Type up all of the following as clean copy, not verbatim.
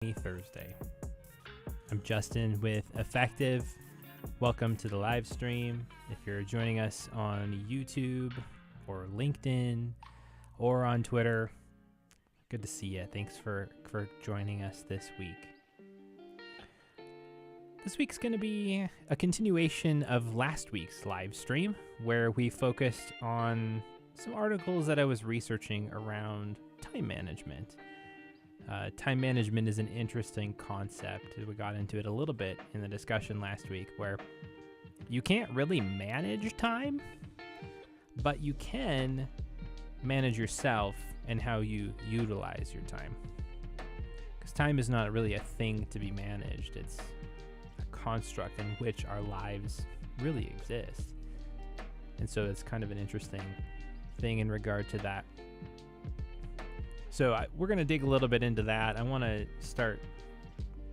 Thursday. I'm Justin with Effective. Welcome to the live stream. If you're joining us on YouTube or LinkedIn or on Twitter, good to see you. Thanks for joining us this week. This week's going to be a continuation of last week's live stream where we focused on some articles that I was researching around time management. Time management is an interesting concept. We got into it a little bit in the discussion last week where you can't really manage time, but you can manage yourself and how you utilize your time. Because time is not really a thing to be managed. It's a construct in which our lives really exist. And so it's kind of an interesting thing in regard to that. So we're going to dig a little bit into that. I want to start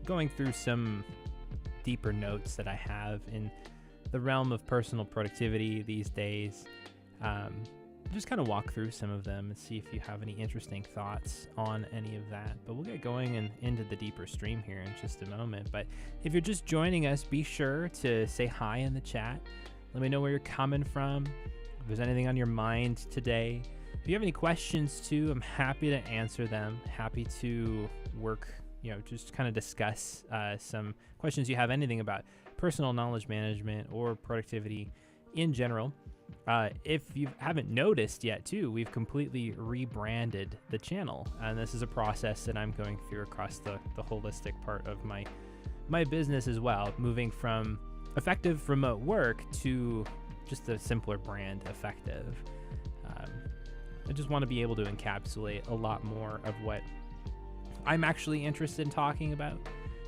going through some deeper notes that I have in the realm of personal productivity these days. Just kind of walk through some of them and see if you have any interesting thoughts on any of that. But we'll get going and into the deeper stream here in just a moment. But if you're just joining us, be sure to say hi in the chat. Let me know where you're coming from. If there's anything on your mind today. If you have any questions too, I'm happy to answer them. Happy to work, just kind of discuss some questions you have, anything about personal knowledge management or productivity in general. If you haven't noticed yet too, we've completely rebranded the channel. And this is a process that I'm going through across the holistic part of my business as well, moving from Effective Remote Work to just a simpler brand, Effective. I just want to be able to encapsulate a lot more of what I'm actually interested in talking about.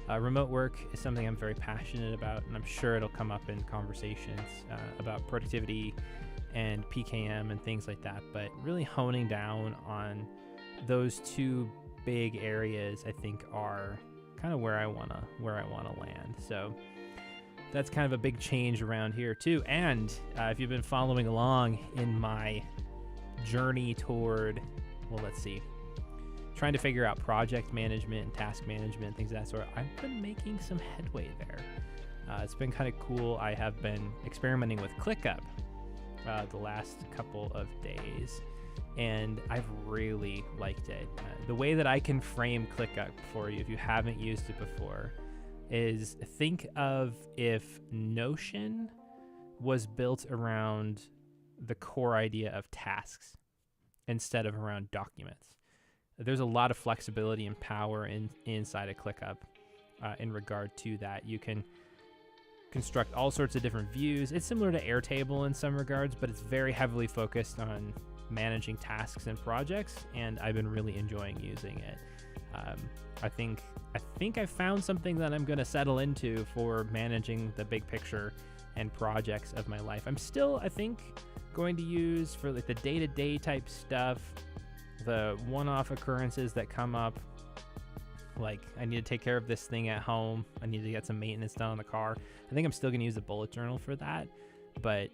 Remote work is something I'm very passionate about, and I'm sure it'll come up in conversations about productivity and PKM and things like that. But really honing down on those two big areas, I think, are kind of where I wanna land. So that's kind of a big change around here too. And if you've been following along in my journey toward, trying to figure out project management and task management, things of that sort, I've been making some headway there. It's been kind of cool. I have been experimenting with ClickUp the last couple of days, and I've really liked it. The way that I can frame ClickUp for you, if you haven't used it before, is think of if Notion was built around the core idea of tasks instead of around documents. There's a lot of flexibility and power inside of ClickUp in regard to that. You can construct all sorts of different views. It's similar to Airtable in some regards, but it's very heavily focused on managing tasks and projects, and I've been really enjoying using it. I think I found something that I'm going to settle into for managing the big picture and projects of my life. I'm still, I think, going to use for like the day-to-day type stuff, the one-off occurrences that come up, like I need to take care of this thing at home, I need to get some maintenance done on the car. I think I'm still going to use a bullet journal for that, but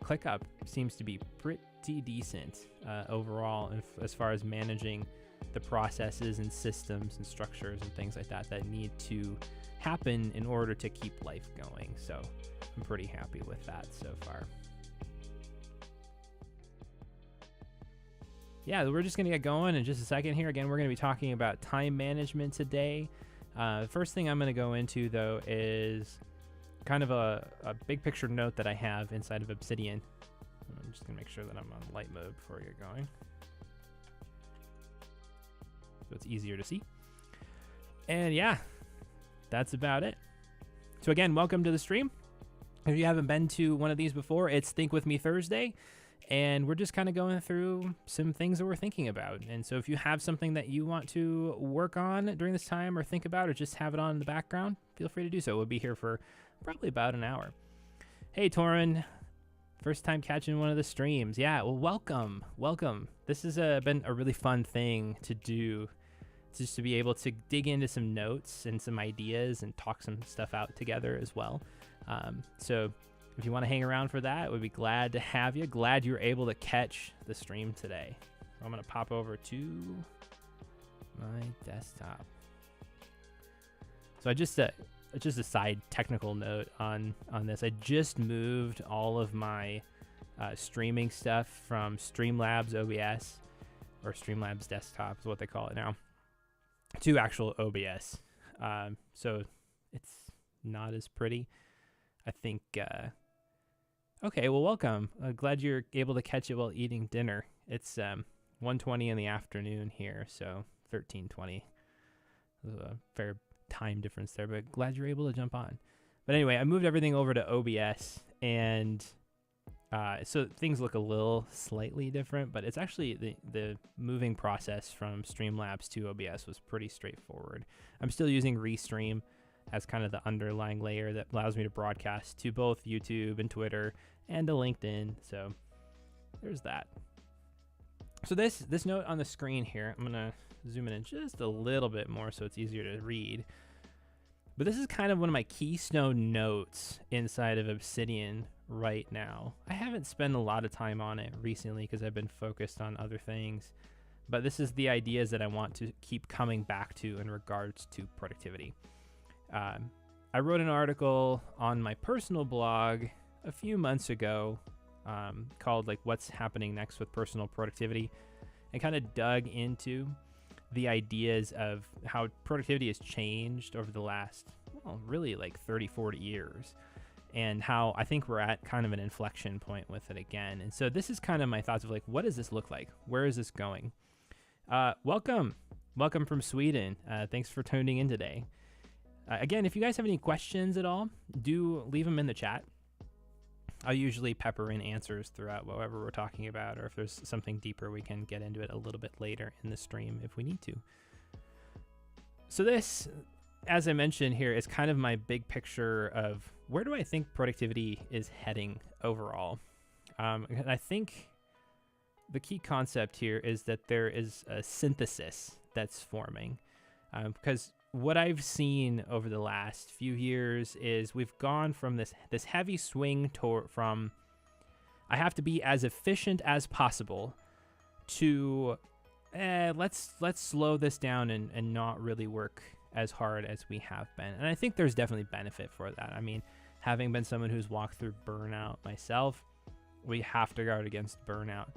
ClickUp seems to be pretty decent overall as far as managing the processes and systems and structures and things like that need to happen in order to keep life going. So I'm pretty happy with that so far. Yeah, we're just going to get going in just a second here. Again, we're going to be talking about time management today. The first thing I'm going to go into, though, is kind of a big picture note that I have inside of Obsidian. I'm just going to make sure that I'm on light mode before we get going, so it's easier to see. And yeah, that's about it. So again, welcome to the stream. If you haven't been to one of these before, it's Think With Me Thursday. And we're just kind of going through some things that we're thinking about. And so if you have something that you want to work on during this time or think about or just have it on in the background, feel free to do so. We'll be here for probably about an hour. Hey, Torin. First time catching one of the streams. Yeah, well, welcome. This has been a really fun thing to do, just to be able to dig into some notes and some ideas and talk some stuff out together as well. So if you want to hang around for that, we'd be glad to have you. Glad you were able to catch the stream today. I'm going to pop over to my desktop. So just a side technical note on this. I just moved all of my streaming stuff from Streamlabs OBS, or Streamlabs Desktop is what they call it now, to actual OBS. So it's not as pretty. I think, okay, well, welcome. Glad you're able to catch it while eating dinner. It's 1:20 in the afternoon here, so 13:20. There's a fair time difference there, but glad you're able to jump on. But anyway, I moved everything over to OBS, and so things look a little slightly different, but it's actually the moving process from Streamlabs to OBS was pretty straightforward. I'm still using Restream as kind of the underlying layer that allows me to broadcast to both YouTube and Twitter and to LinkedIn. So there's that. So this note on the screen here, I'm gonna zoom in just a little bit more so it's easier to read. But this is kind of one of my keystone notes inside of Obsidian right now. I haven't spent a lot of time on it recently because I've been focused on other things. But this is the ideas that I want to keep coming back to in regards to productivity. I wrote an article on my personal blog a few months ago called like what's happening next with personal productivity, and kind of dug into the ideas of how productivity has changed over the last, well, really like 30-40 years, and how I think we're at kind of an inflection point with it again. And so this is kind of my thoughts of like, what does this look like? Where is this going? Welcome from Sweden. Thanks for tuning in today. Again, if you guys have any questions at all, do leave them in the chat. I'll usually pepper in answers throughout whatever we're talking about, or if there's something deeper, we can get into it a little bit later in the stream if we need to. So this, as I mentioned here, is kind of my big picture of where do I think productivity is heading overall. I think the key concept here is that there is a synthesis that's forming, because what I've seen over the last few years is we've gone from this heavy swing from I have to be as efficient as possible to let's slow this down and not really work as hard as we have been. And I think there's definitely benefit for that. I mean, having been someone who's walked through burnout myself, we have to guard against burnout.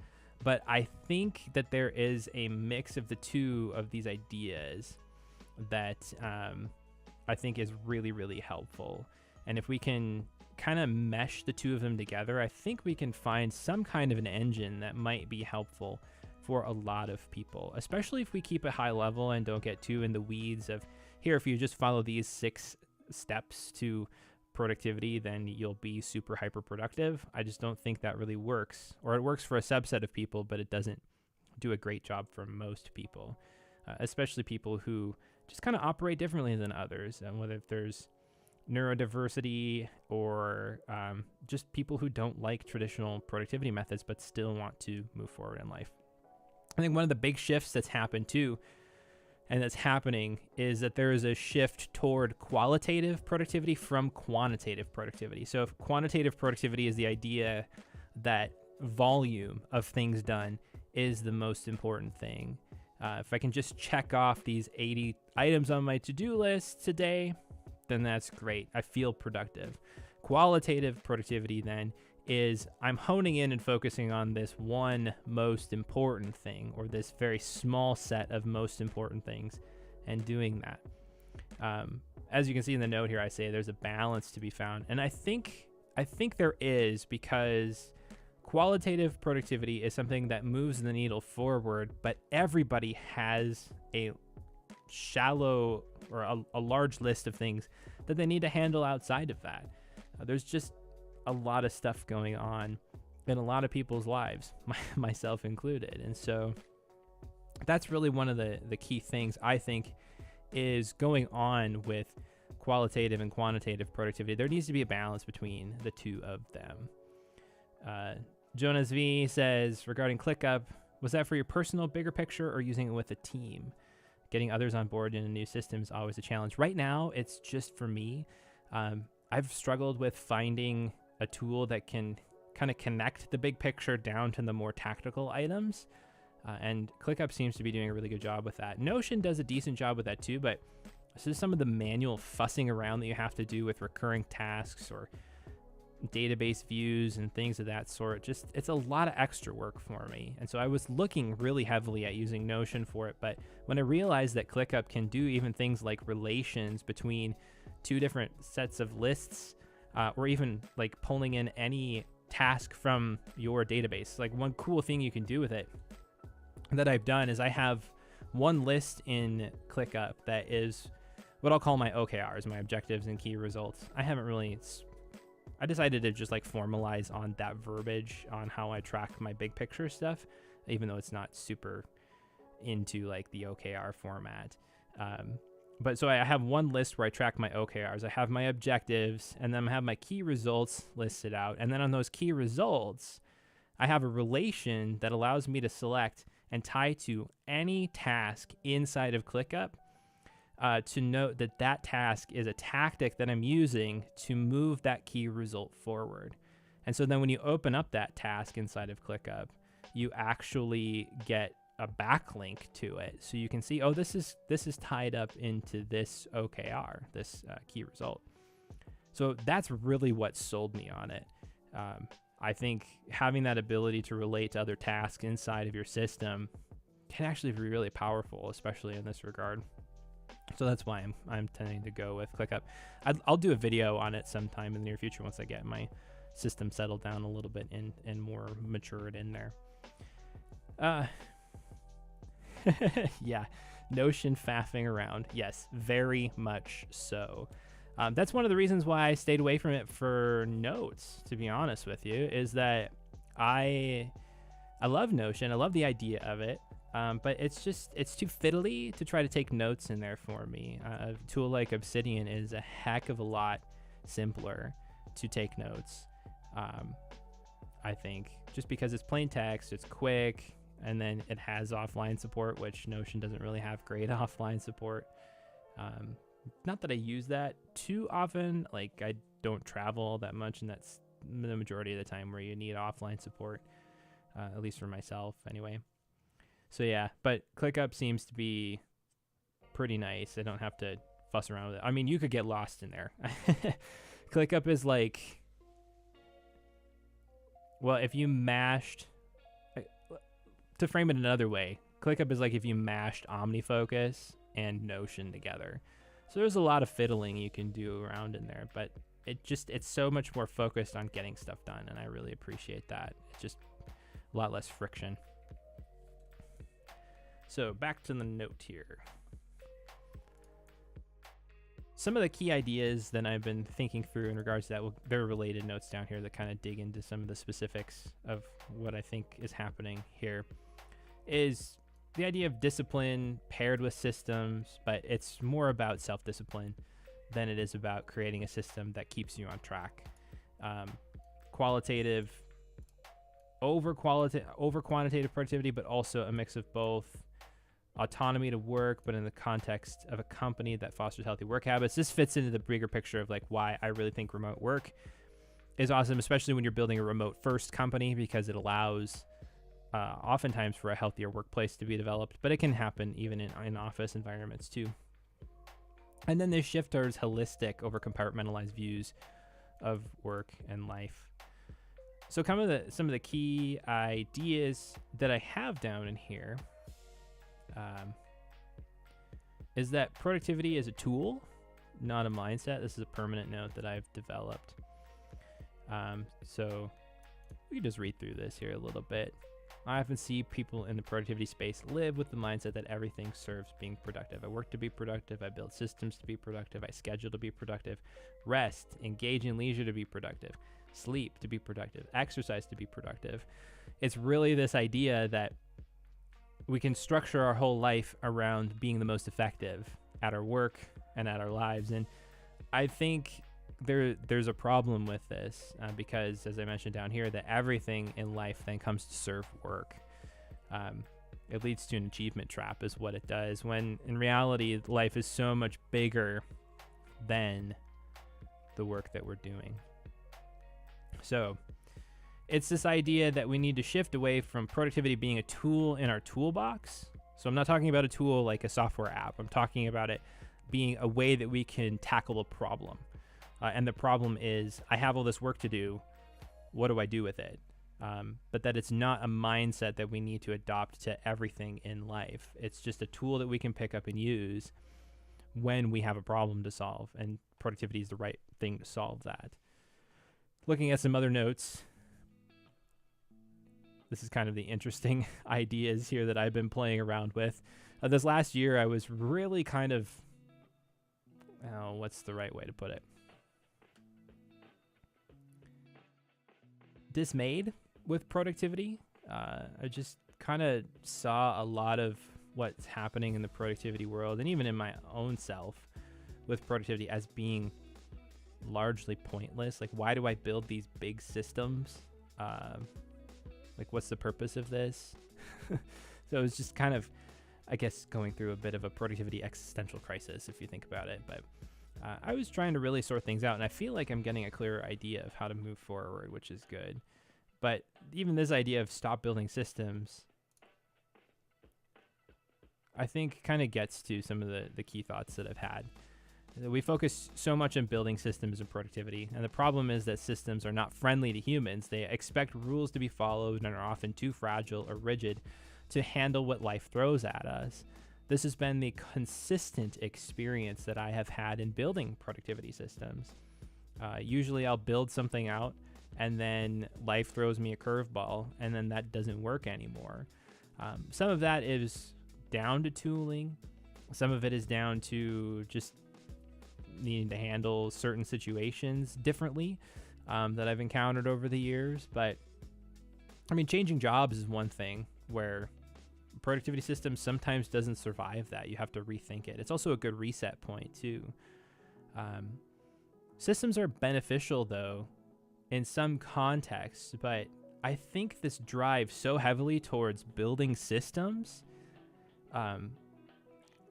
But I think that there is a mix of the two of these ideas that I think is really, really helpful. And if we can kind of mesh the two of them together, I think we can find some kind of an engine that might be helpful for a lot of people, especially if we keep it high level and don't get too in the weeds of here, if you just follow these 6 steps to productivity, then you'll be super hyper productive. I just don't think that really works, or it works for a subset of people, but it doesn't do a great job for most people, especially people who just kind of operate differently than others, and whether there's neurodiversity or just people who don't like traditional productivity methods but still want to move forward in life. I think one of the big shifts that's happened too, and that's happening, is that there is a shift toward qualitative productivity from quantitative productivity. So if quantitative productivity is the idea that volume of things done is the most important thing, if I can just check off these 80 items on my to-do list today, then that's great. I feel productive. Qualitative productivity then is I'm honing in and focusing on this one most important thing, or this very small set of most important things, and doing that. As you can see in the note here, I say there's a balance to be found. And I think there is, because qualitative productivity is something that moves the needle forward, but everybody has a shallow or a large list of things that they need to handle outside of that. There's just a lot of stuff going on in a lot of people's lives, myself included. And so that's really one of the key things I think is going on with qualitative and quantitative productivity. There needs to be a balance between the two of them. Jonas V says, regarding ClickUp, was that for your personal bigger picture or using it with a team? Getting others on board in a new system is always a challenge. Right now, it's just for me. I've struggled with finding a tool that can kind of connect the big picture down to the more tactical items. And ClickUp seems to be doing a really good job with that. Notion does a decent job with that too, but So some of the manual fussing around that you have to do with recurring tasks or database views and things of that sort, just it's a lot of extra work for me. And so I was looking really heavily at using Notion for it, but when I realized that ClickUp can do even things like relations between two different sets of lists, or even like pulling in any task from your database, like one cool thing you can do with it that I've done is I have one list in ClickUp that is what I'll call my OKRs, my objectives and key results. I decided to just like formalize on that verbiage on how I track my big picture stuff, even though it's not super into like the OKR format. But so I have one list where I track my OKRs. I have my objectives, and then I have my key results listed out. And then on those key results, I have a relation that allows me to select and tie to any task inside of ClickUp, to note that that task is a tactic that I'm using to move that key result forward. And so then when you open up that task inside of ClickUp, you actually get a backlink to it. So you can see, oh, this is tied up into this OKR, this key result. So that's really what sold me on it. I think having that ability to relate to other tasks inside of your system can actually be really powerful, especially in this regard. So that's why I'm tending to go with ClickUp. I'll do a video on it sometime in the near future once I get my system settled down a little bit and more matured in there. Yeah, Notion faffing around. Yes, very much so. That's one of the reasons why I stayed away from it for notes, to be honest with you, is that I love Notion. I love the idea of it. But it's too fiddly to try to take notes in there for me. A tool like Obsidian is a heck of a lot simpler to take notes. I think just because it's plain text, it's quick, and then it has offline support, which Notion doesn't really have great offline support. Not that I use that too often. Like I don't travel that much, and that's the majority of the time where you need offline support, at least for myself anyway. So yeah, but ClickUp seems to be pretty nice. I don't have to fuss around with it. I mean, you could get lost in there. ClickUp is like, well, if you mashed, to frame it another way, ClickUp is like if you mashed OmniFocus and Notion together. So there's a lot of fiddling you can do around in there, but it's so much more focused on getting stuff done, and I really appreciate that. It's just a lot less friction. So back to the note here. Some of the key ideas that I've been thinking through in regards to that, there are related notes down here that kind of dig into some of the specifics of what I think is happening here, is the idea of discipline paired with systems, but it's more about self-discipline than it is about creating a system that keeps you on track. Qualitative over quantitative productivity, but also a mix of both. Autonomy to work, but in the context of a company that fosters healthy work habits. This fits into the bigger picture of like why I really think remote work is awesome, especially when you're building a remote first company, because it allows oftentimes for a healthier workplace to be developed, but it can happen even in office environments too. And then there's shift towards holistic over compartmentalized views of work and life. So some of the key ideas that I have down in here is that productivity is a tool, not a mindset. This is a permanent note that I've developed. So we can just read through this here a little bit. I often see people in the productivity space live with the mindset that everything serves being productive. I work to be productive. I build systems to be productive. I schedule to be productive. Rest, engage in leisure to be productive. Sleep to be productive. Exercise to be productive. It's really this idea that we can structure our whole life around being the most effective at our work and at our lives. And I think there's a problem with this because, as I mentioned down here, that everything in life then comes to serve work. It leads to an achievement trap is what it does, when in reality, life is so much bigger than the work that we're doing. So it's this idea that we need to shift away from productivity being a tool in our toolbox. So I'm not talking about a tool like a software app. I'm talking about it being a way that we can tackle a problem. And the problem is, I have all this work to do. What do I do with it? But that it's not a mindset that we need to adopt to everything in life. It's just a tool that we can pick up and use when we have a problem to solve, and productivity is the right thing to solve that. Looking at some other notes, this is kind of the interesting ideas here that I've been playing around with. This last year, I was really kind of, what's the right way to put it? Dismayed with productivity. I just kind of saw a lot of what's happening in the productivity world, and even in my own self with productivity, as being largely pointless. Like, why do I build these big systems? Like, what's the purpose of this? So it was just kind of, I guess, going through a bit of a productivity existential crisis, if you think about it. But I was trying to really sort things out, and I feel like I'm getting a clearer idea of how to move forward, which is good. But even this idea of stop building systems, I think kind of gets to some of the key thoughts that I've had. We focus so much on building systems and productivity, and the problem is that systems are not friendly to humans. They expect rules to be followed and are often too fragile or rigid to handle what life throws at us. This has been the consistent experience that I have had in building productivity systems. Usually I'll build something out, and then life throws me a curveball, and then that doesn't work anymore. Some of that is down to tooling. Some of it is down to just needing to handle certain situations differently that I've encountered over the years. But I mean, changing jobs is one thing where productivity system sometimes doesn't survive that. You have to rethink it. It's also a good reset point too. Systems are beneficial though in some contexts, but I think this drive so heavily towards building systems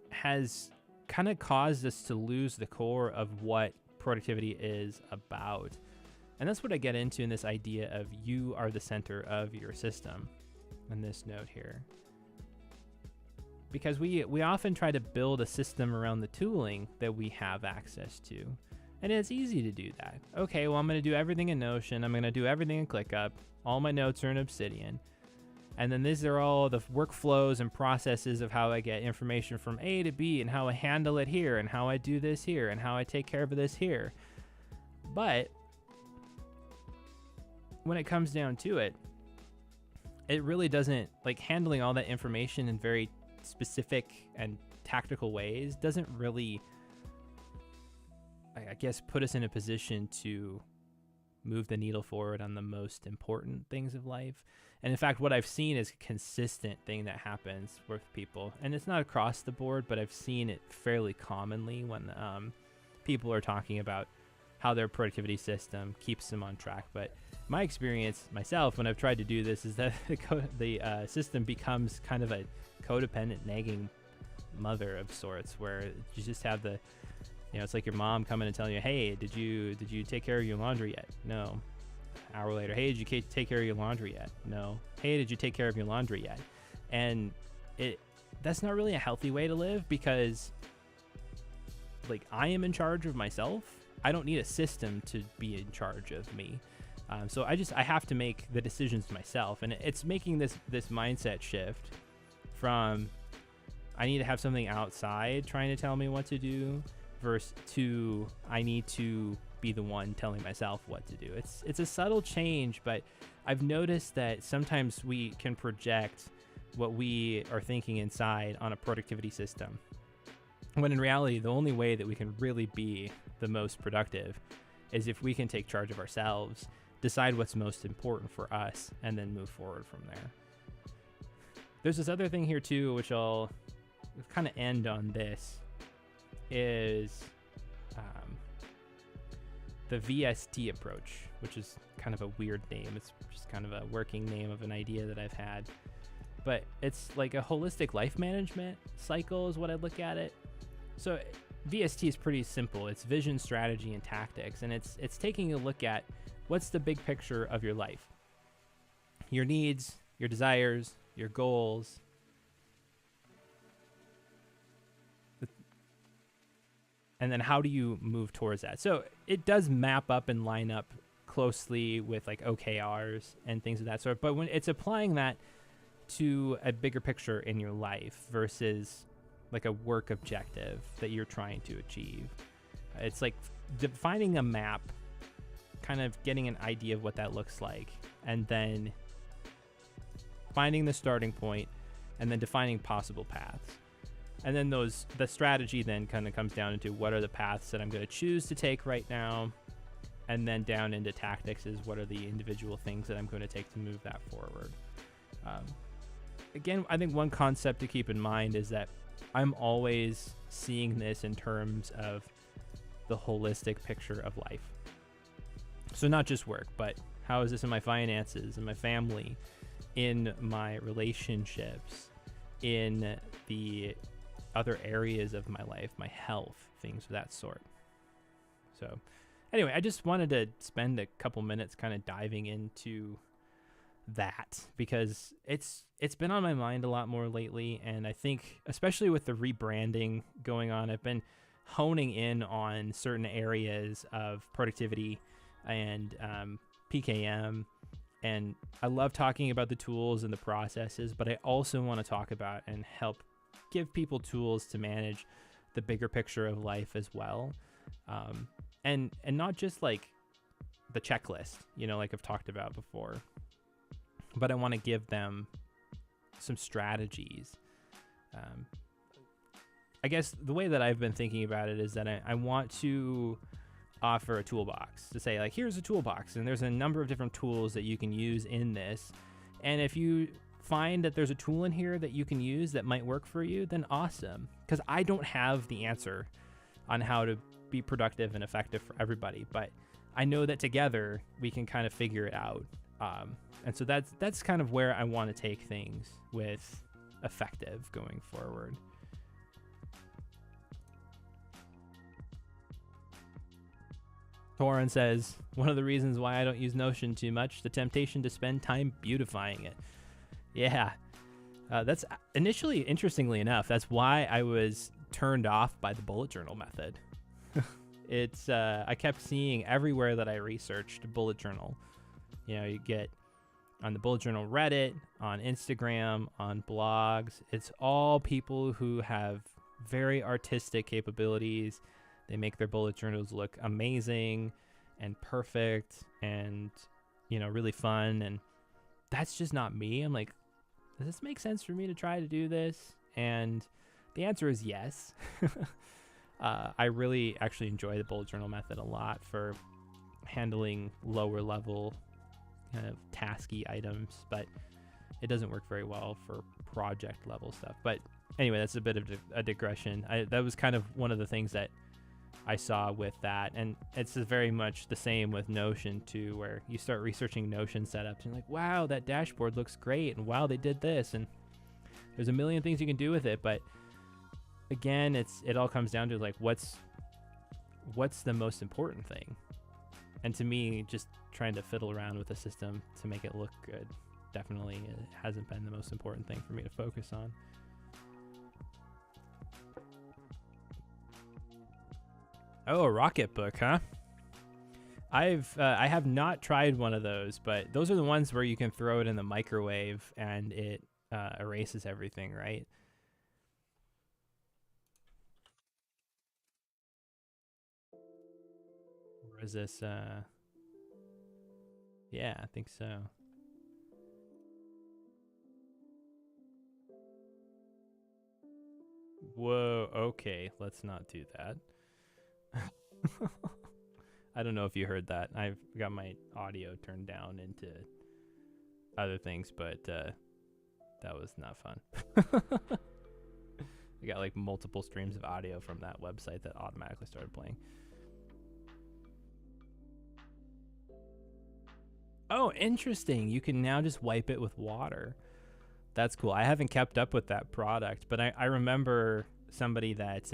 has kind of caused us to lose the core of what productivity is about. And that's what I get into in this idea of you are the center of your system in this note here. Because we often try to build a system around the tooling that we have access to. And it's easy to do that. Okay, well, I'm going to do everything in Notion. I'm going to do everything in ClickUp. All my notes are in Obsidian. And then these are all the workflows and processes of how I get information from A to B, and how I handle it here, and how I do this here, and how I take care of this here. But when it comes down to it, it really doesn't, like, handling all that information in very specific and tactical ways doesn't really, I guess, put us in a position to move the needle forward on the most important things of life. And in fact, what I've seen is a consistent thing that happens with people, and it's not across the board, but I've seen it fairly commonly when people are talking about how their productivity system keeps them on track. But my experience myself, when I've tried to do this, is that the system becomes kind of a codependent, nagging mother of sorts, where you just have the, it's like your mom coming and telling you, hey, did you take care of your laundry yet? No. Hour later, hey, did you take care of your laundry yet? No. Hey, did you take care of your laundry yet? And that's not really a healthy way to live, because, like, I am in charge of myself. I don't need a system to be in charge of me. So I have to make the decisions myself, and it's making this mindset shift from I need to have something outside trying to tell me what to do versus to I need to be the one telling myself what to do. It's a subtle change, but I've noticed that sometimes we can project what we are thinking inside on a productivity system, when in reality, the only way that we can really be the most productive is if we can take charge of ourselves, decide what's most important for us, and then move forward from there. There's this other thing here too, which I'll kind of end on this, is the VST approach, which is kind of a weird name. It's just kind of a working name of an idea that I've had. But it's like a holistic life management cycle is what I look at it. So VST is pretty simple. It's vision, strategy, and tactics. And it's taking a look at what's the big picture of your life. Your needs, your desires, your goals. and then how do you move towards that? So it does map up and line up closely with like OKRs and things of that sort. But when it's applying that to a bigger picture in your life versus like a work objective that you're trying to achieve, it's like defining a map, kind of getting an idea of what that looks like, and then finding the starting point, and then defining possible paths. And then the strategy then kind of comes down into what are the paths that I'm going to choose to take right now, and then down into tactics is what are the individual things that I'm going to take to move that forward. Again, I think one concept to keep in mind is that I'm always seeing this in terms of the holistic picture of life. So not just work, but how is this in my finances, in my family, in my relationships, in the other areas of my life, my health, things of that sort. So anyway, I just wanted to spend a couple minutes kind of diving into that because it's been on my mind a lot more lately. And I think especially with the rebranding going on, I've been honing in on certain areas of productivity and PKM. And I love talking about the tools and the processes, but I also want to talk about and help give people tools to manage the bigger picture of life as well. And not just like the checklist, like I've talked about before, but I want to give them some strategies. I guess the way that I've been thinking about it is that I want to offer a toolbox to say like, here's a toolbox and there's a number of different tools that you can use in this. And if you find that there's a tool in here that you can use that might work for you, then awesome. Because I don't have the answer on how to be productive and effective for everybody, but I know that together we can kind of figure it out. And so that's kind of where I want to take things with effective going forward. Torin says, one of the reasons why I don't use Notion too much, the temptation to spend time beautifying it. Yeah, that's initially, interestingly enough, that's why I was turned off by the bullet journal method. It's I kept seeing everywhere that I researched bullet journal. You get on the bullet journal Reddit, on Instagram, on blogs. It's all people who have very artistic capabilities. They make their bullet journals look amazing and perfect and, really fun. And that's just not me. I'm like, does this make sense for me to try to do this? And the answer is yes. I really actually enjoy the bullet journal method a lot for handling lower level kind of tasky items, but it doesn't work very well for project level stuff. But anyway, that's a bit of a digression. That was kind of one of the things that I saw with that, and it's very much the same with Notion too, where you start researching Notion setups and you're like, wow, that dashboard looks great, and wow, they did this, and there's a million things you can do with it. But again, it all comes down to like what's the most important thing. And to me, just trying to fiddle around with the system to make it look good definitely hasn't been the most important thing for me to focus on. Oh, a Rocketbook, huh? I have not tried one of those, but those are the ones where you can throw it in the microwave and it erases everything, right? Or is this? Yeah, I think so. Whoa, okay, let's not do that. I don't know if you heard that. I've got my audio turned down into other things, but that was not fun. I got like multiple streams of audio from that website that automatically started playing. Oh, interesting. You can now just wipe it with water. That's cool. I haven't kept up with that product, but I remember somebody that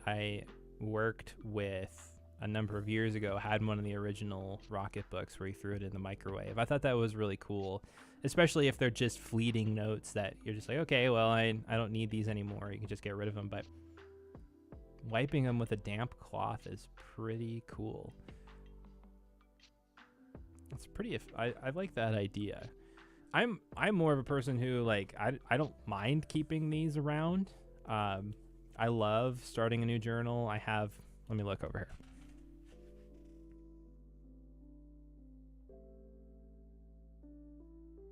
I worked with a number of years ago had one of the original Rocketbooks where he threw it in the microwave. I thought that was really cool, especially if they're just fleeting notes that you're just like, okay, well, I don't need these anymore. You can just get rid of them. But wiping them with a damp cloth is pretty cool. It's pretty. I like that idea. I'm more of a person who like I don't mind keeping these around. I love starting a new journal. I have. Let me look over here.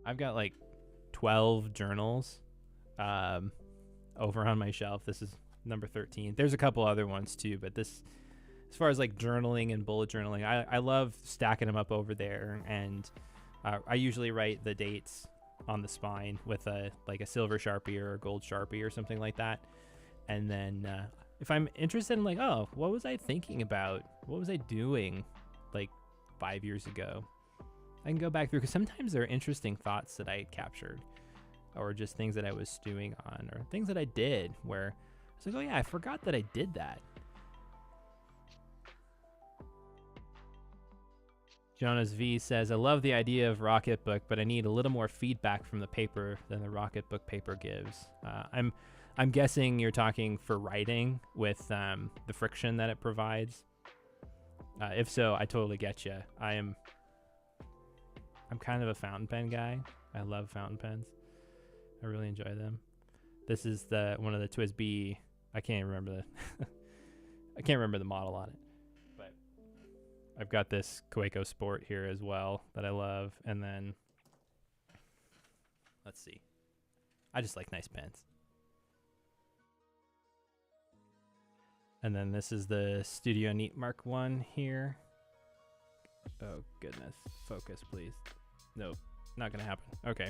I've got like 12 journals over on my shelf. This is number 13. There's a couple other ones too, but this, as far as like journaling and bullet journaling, I love stacking them up over there. And I usually write the dates on the spine with a silver Sharpie or a gold Sharpie or something like that. And then if I'm interested in like, oh, what was I thinking about? What was I doing like 5 years ago? I can go back through, because sometimes there are interesting thoughts that I captured, or just things that I was stewing on, or things that I did where it's like, oh yeah, I forgot that I did that. Jonas V says, I love the idea of Rocketbook, but I need a little more feedback from the paper than the Rocketbook paper gives. I'm guessing you're talking for writing with the friction that it provides. If so, I totally get you. I'm kind of a fountain pen guy. I love fountain pens. I really enjoy them. This is one of the TWSBI. I can't remember the model on it, but I've got this Kaweco Sport here as well that I love. And then let's see. I just like nice pens. And then this is the Studio Neat Mark 1 here. Oh goodness, focus please. Nope, not gonna happen. Okay.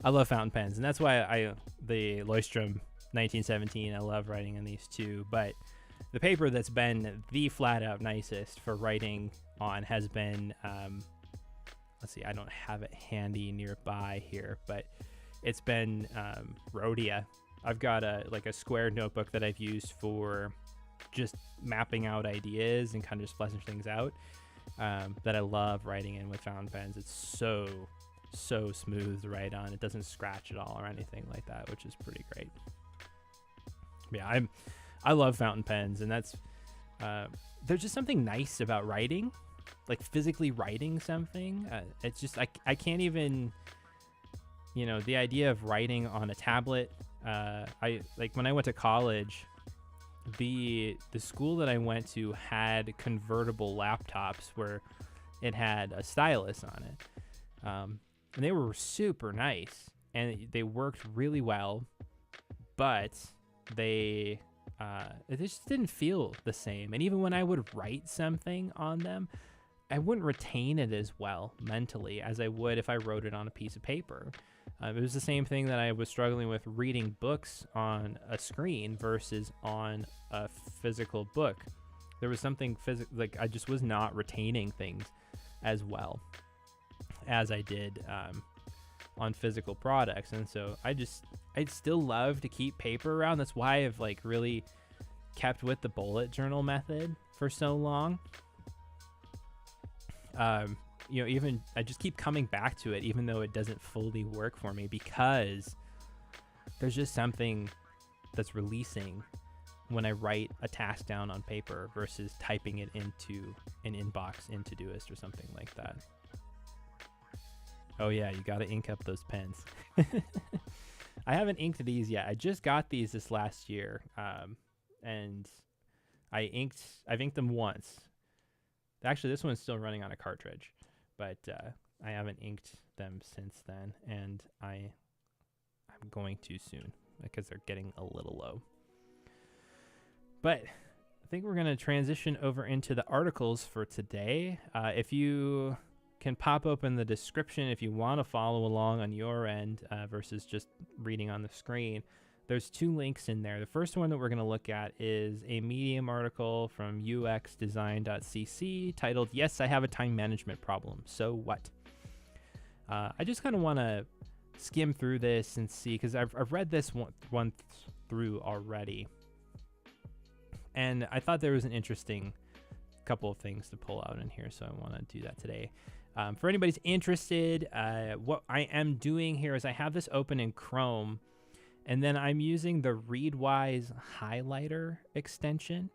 I love fountain pens, and that's why the Leuchtturm 1917, I love writing in these too. But the paper that's been the flat out nicest for writing on has been, let's see, I don't have it handy nearby here, but it's been Rhodia. I've got a square notebook that I've used for just mapping out ideas and kind of just fleshing things out, that I love writing in with fountain pens. It's so smooth to write on. It doesn't scratch at all or anything like that, which is pretty great. Yeah, I love fountain pens, and that's there's just something nice about writing, like physically writing something. It's just I can't even, the idea of writing on a tablet. I like when I went to college, the school that I went to had convertible laptops where it had a stylus on it, and they were super nice and they worked really well, but it just didn't feel the same. And even when I would write something on them, I wouldn't retain it as well mentally as I would if I wrote it on a piece of paper. It was the same thing that I was struggling with reading books on a screen versus on a physical book. There was something like I just was not retaining things as well as I did on physical products. And so I'd still love to keep paper around. That's why I've like really kept with the bullet journal method for so long. Even I just keep coming back to it, even though it doesn't fully work for me, because there's just something that's releasing when I write a task down on paper versus typing it into an inbox in Todoist or something like that. Oh yeah, you got to ink up those pens. I haven't inked these yet. I just got these this last year, and I've inked them once. Actually, this one's still running on a cartridge, but I haven't inked them since then, and I'm going to soon because they're getting a little low. But I think we're going to transition over into the articles for today. If you can pop open the description if you want to follow along on your end versus just reading on the screen, there's 2 links in there. The first one that we're going to look at is a Medium article from uxdesign.cc titled, "Yes, I Have a Time Management Problem. So What?" I just kind of want to skim through this and see, because I've read this one through already. And I thought there was an interesting couple of things to pull out in here, so I want to do that today. For anybody's interested, what I am doing here is I have this open in Chrome, And then I'm using the Readwise highlighter extension.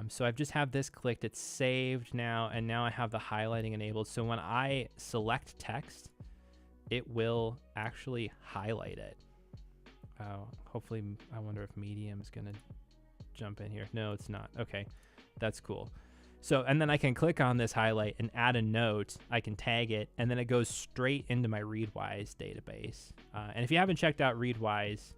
So I've just have this clicked, it's saved now, and now I have the highlighting enabled. So when I select text, it will actually highlight it. Hopefully, I wonder if Medium is gonna jump in here. No, it's not. Okay, that's cool. So, and then I can click on this highlight and add a note. I can tag it, and then it goes straight into my Readwise database. And if you haven't checked out Readwise,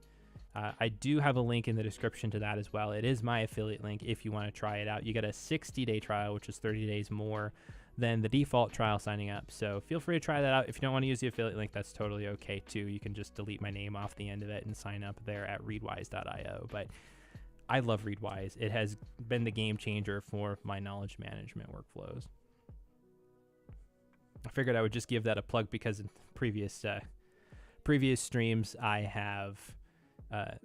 I do have a link in the description to that as well. It is my affiliate link if you want to try it out. You get a 60-day trial, which is 30 days more than the default trial signing up. So feel free to try that out. If you don't want to use the affiliate link, that's totally okay too. You can just delete my name off the end of it and sign up there at readwise.io. But I love Readwise. It has been the game changer for my knowledge management workflows. I figured I would just give that a plug because in previous streams I have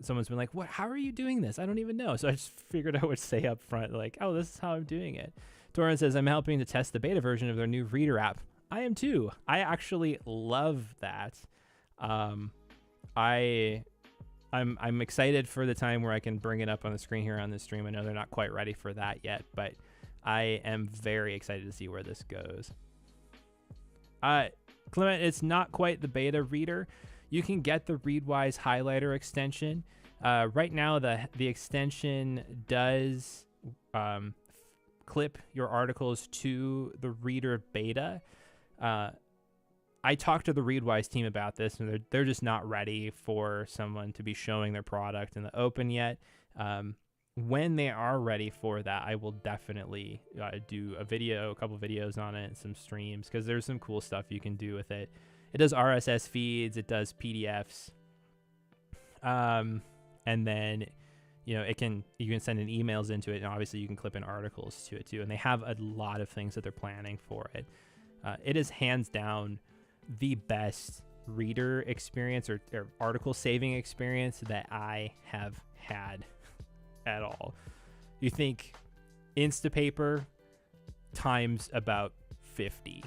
someone's been like, "What? How are you doing this? I don't even know." So I just figured I would say up front, like, "Oh, this is how I'm doing it." Torrin says, "I'm helping to test the beta version of their new reader app." I am too. I actually love that. I'm excited for the time where I can bring it up on the screen here on the stream. I know they're not quite ready for that yet, but I am very excited to see where this goes. Clement, it's not quite the beta reader. You can get the Readwise highlighter extension. Right now, the extension does clip your articles to the reader beta. I talked to the Readwise team about this, and they're just not ready for someone to be showing their product in the open yet. When they are ready for that, I will definitely do a couple videos on it, and some streams, because there's some cool stuff you can do with it. It does RSS feeds, it does PDFs, and then you can send in emails into it, and obviously you can clip in articles to it too. And they have a lot of things that they're planning for it. It is hands down the best reader experience or article saving experience that I have had at all. You think Instapaper times about 50.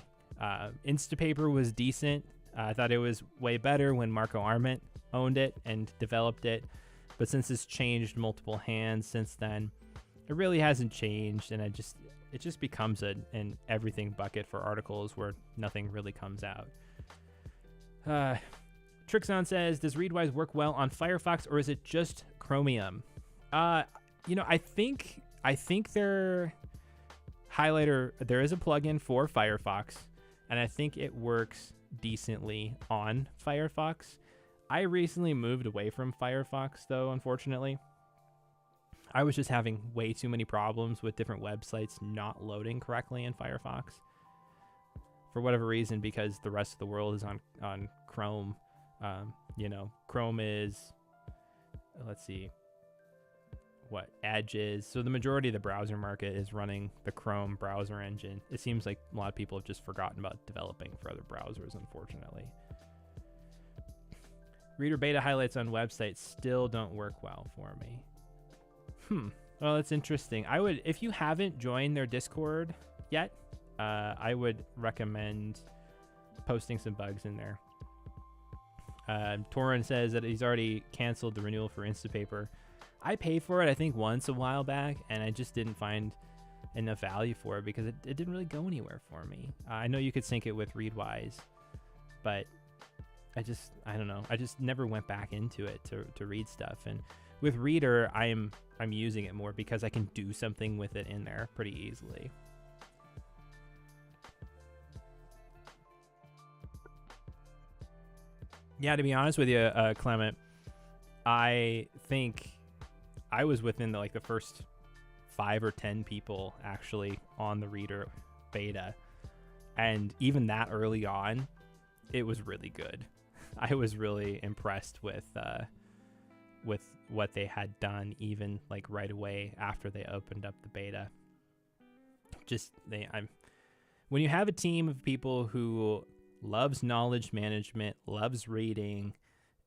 Instapaper was decent. I thought it was way better when Marco Arment owned it and developed it, but since it's changed multiple hands since then, it really hasn't changed, and it just becomes an everything bucket for articles where nothing really comes out. Trixon says, "Does Readwise work well on Firefox, or is it just Chromium?" I think their highlighter, there is a plugin for Firefox, and I think it works decently on Firefox. I recently moved away from Firefox, though, unfortunately. I was just having way too many problems with different websites not loading correctly in Firefox. For whatever reason, because the rest of the world is on Chrome. Chrome is, let's see, what Edge is. So the majority of the browser market is running the Chrome browser engine. It seems like a lot of people have just forgotten about developing for other browsers, unfortunately. Reader beta highlights on websites still don't work well for me. Well, that's interesting. If you haven't joined their Discord yet, I would recommend posting some bugs in there. Torrin says that he's already canceled the renewal for Instapaper. I paid for it, I think, once a while back, and I just didn't find enough value for it because it didn't really go anywhere for me. I know you could sync it with Readwise, but I don't know. I just never went back into it to read stuff. And with Reader, I'm using it more because I can do something with it in there pretty easily. Yeah, to be honest with you, Clement, I think I was within the first 5 or 10 people actually on the Reader beta, and even that early on, it was really good. I was really impressed with what they had done, even right away after they opened up the beta. When you have a team of people who loves knowledge management, loves reading,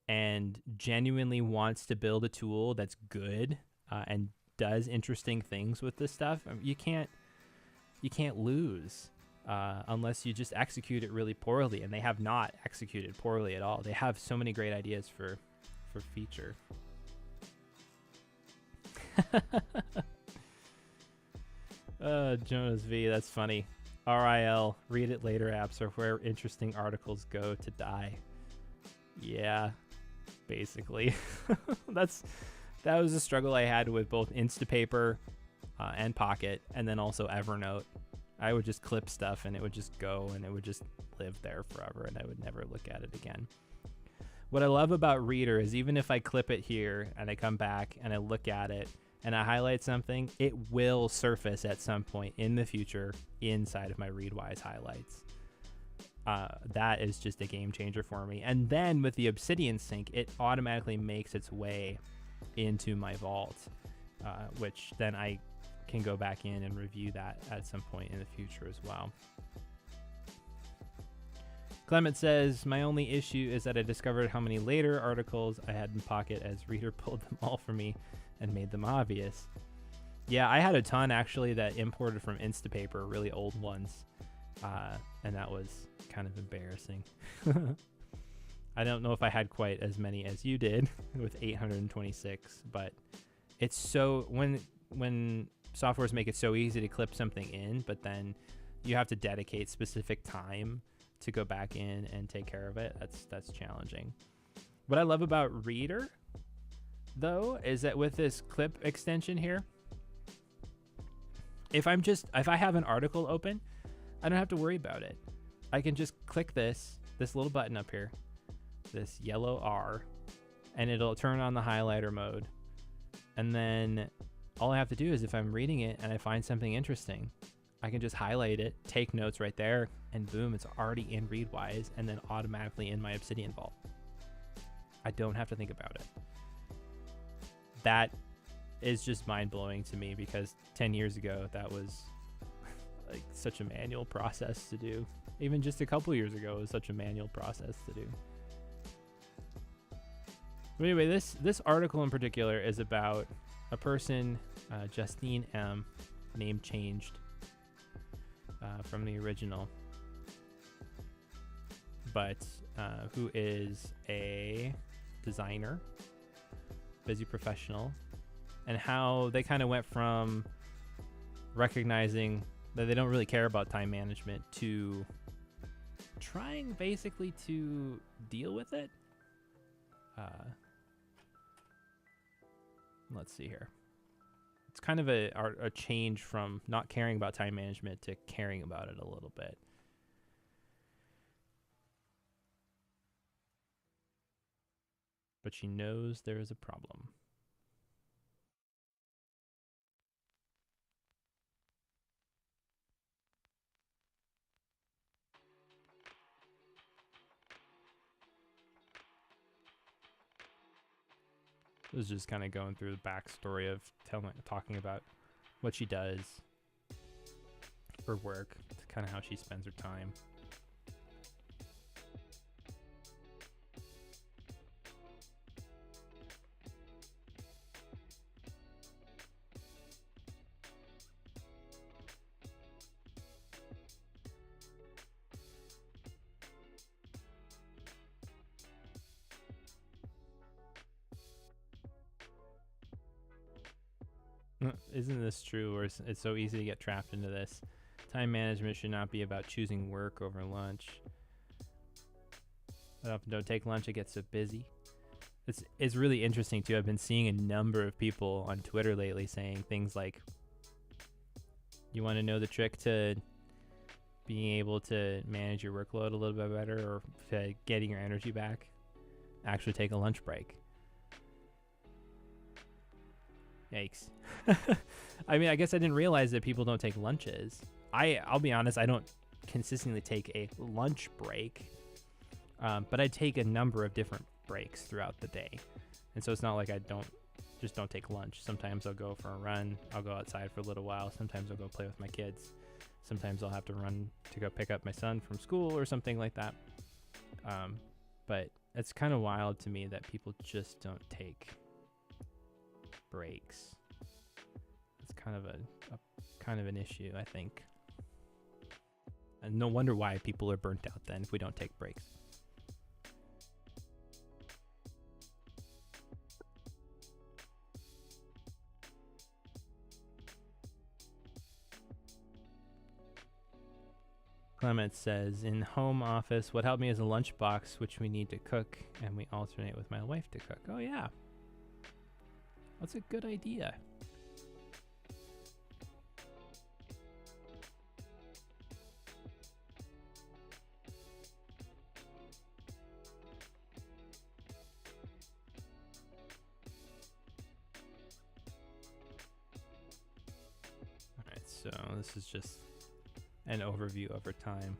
and genuinely wants to build a tool that's good and does interesting things with this stuff, you can't lose unless you just execute it really poorly. And they have not executed poorly at all. They have so many great ideas for for feature. Jonas V, that's funny. RIL, read it later apps are where interesting articles go to die. Yeah, basically. That was a struggle I had with both Instapaper and Pocket, and then also Evernote. I would just clip stuff and it would just go and it would just live there forever and I would never look at it again. What I love about Reader is even if I clip it here and I come back and I look at it and I highlight something, it will surface at some point in the future inside of my Readwise highlights. That is just a game changer for me. And then with the Obsidian sync, it automatically makes its way into my vault, which then I can go back in and review that at some point in the future as well. Clement says, my only issue is that I discovered how many later articles I had in Pocket as Reader pulled them all for me and made them obvious. Yeah, I had a ton actually that imported from Instapaper, really old ones, and that was kind of embarrassing. I don't know if I had quite as many as you did with 826, but it's so when softwares make it so easy to clip something in, but then you have to dedicate specific time to go back in and take care of it. That's challenging. What I love about Reader though is that with this clip extension here, if I have an article open, I don't have to worry about it. I can just click this little button up here, this yellow R, and it'll turn on the highlighter mode. And then all I have to do is if I'm reading it and I find something interesting, I can just highlight it, take notes right there, and boom, it's already in Readwise and then automatically in my Obsidian vault. I don't have to think about it. That is just mind-blowing to me because 10 years ago, that was like such a manual process to do. Even just a couple years ago, it was such a manual process to do. But anyway, this article in particular is about a person, Justine M., name changed from the original, but who is a designer, busy professional, and how they kind of went from recognizing that they don't really care about time management to trying basically to deal with it. Let's see here. It's kind of a change from not caring about time management to caring about it a little bit. But she knows there is a problem. It was just kind of going through the backstory of talking about what she does for work, kind of how she spends her time. Isn't this true? Or it's so easy to get trapped into this. Time management should not be about choosing work over lunch. I often don't take lunch. I get so busy. It's really interesting too. I've been seeing a number of people on Twitter lately saying things like, "You want to know the trick to being able to manage your workload a little bit better, or to getting your energy back? Actually, take a lunch break." Yikes. I mean, I guess I didn't realize that people don't take lunches. I'll be honest, I don't consistently take a lunch break, but I take a number of different breaks throughout the day. And so it's not like I don't take lunch. Sometimes I'll go for a run. I'll go outside for a little while. Sometimes I'll go play with my kids. Sometimes I'll have to run to go pick up my son from school or something like that. But it's kind of wild to me that people just don't take breaks. It's kind of an issue, I think. And no wonder why people are burnt out then if we don't take breaks. Clement says, in home office, what helped me is a lunchbox, which we need to cook, and we alternate with my wife to cook. Oh, yeah. That's a good idea. All right, so this is just an overview over time.